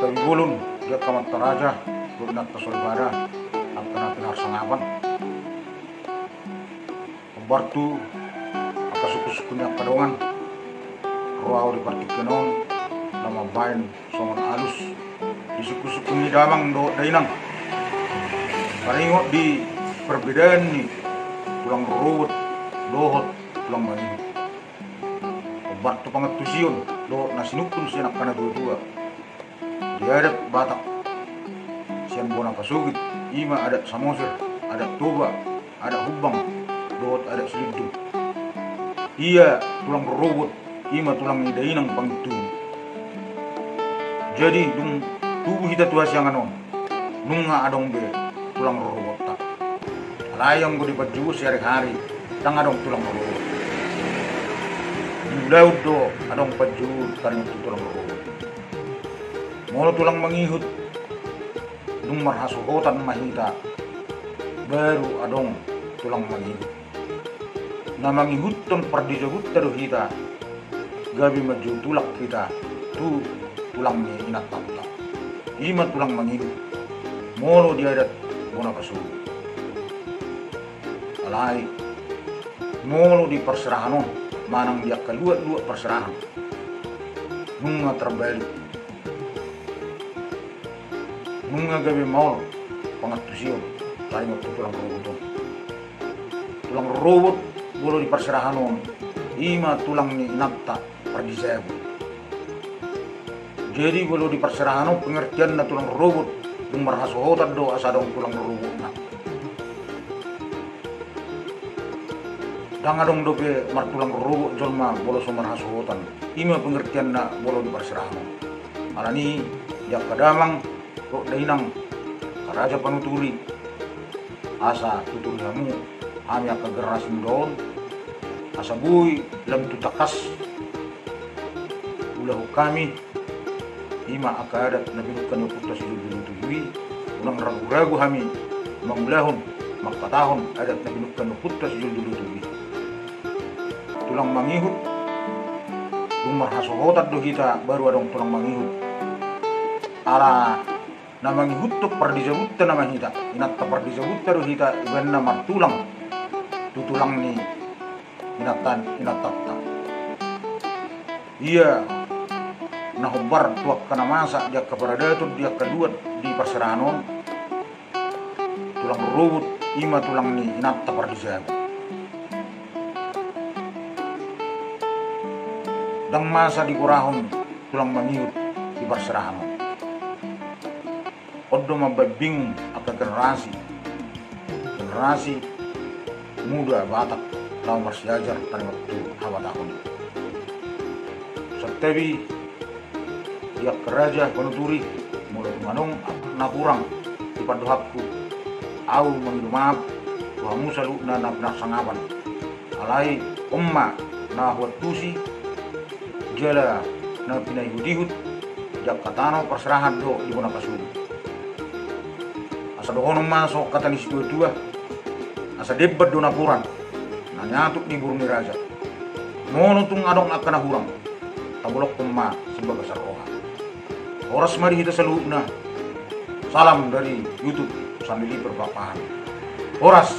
Kawi bulun dia kamat taraja guna tasolbara angkana pinar sangapan Bartu akasuku-sukunya kadongan ruau di partikenon nama bain songon alus di suku-suku damang do dainang paringot di perbedaan nih tulang ruwet dohot tulang mani Bartu pangetusion do nasinukun sinak kana dua-dua dia adat Batak sian bona pasugit ima adat Samosir adat Toba adat Hubang dohot adat Selidung iya tulang ruwet ima tulang dainang pangitu jadi dung tubuh kita tuas yang anon nunga adong be tulang ruwet tak layang go di baju sehari-hari tang adong tulang ruwet daud do adong baju taring tulang ruwet molo tulang mangihut dung marhasuhotan mahita baru adong tulang mangihut na mangihuton pardijabut tado kita gabi maju tulak kita tu tulang ni inatapta ima tulang mangihut molo diadat bona kasu alai molo di perserahan manang dia kedua perserahan nunga terbalik nunga gabi maul pangatusio taring tulang ruwet bolo di perserahan ima tulang ni inapta perdisebu jadi bolo di perserahan pengertian na tulang ruwet dung marhasohotan do asadong tulang ruwet na dangadong dobe mar tulang ruwet jolma bolo so marhasohotan ima pengertian na bolo di perserahan alani dia kadamang ro dainang karaja panuturi asa tuturiamu ami akan gerasin doon asa bui lam tutakas ulahu kami ima akadat nabinukan putas judul tuwi unang ragu-ragu kami mangulahon makatahon adat nabinukan putas judul tuwi tulang mangihut dung marhasohotat do kita baru adong tulang mangihut ala na mangihut to pardijabut na mahita inat ta pardijabut do kita iban na martulang tutulang ni inatapta iya nahubar tuak kana masa dia keberadatud dia kedua di perserahanon tulang ruwet ima tulang ni inatta pardisab dang masa di kurahon tulang mangiyut di perserahanon oddo mababing akan generasi muda Batak lau marsiajar tani waktu hawa tahun setewi dia keraja penuturi mulai manung napurang di paduhapku au mengidu maaf tuhamu salu na napnak sangapan alai umma na huat tusi jala na pinay hudihut jak katano perserahan do di bona pasuri asa dohonong masuk kata ni dua asa debat do napuran na nyatuk ni burung ni raja mono tung adong akana hurang tabulok kumma sebagai saroha horas mari kita saluna salam dari YouTube sambil berpapahan horas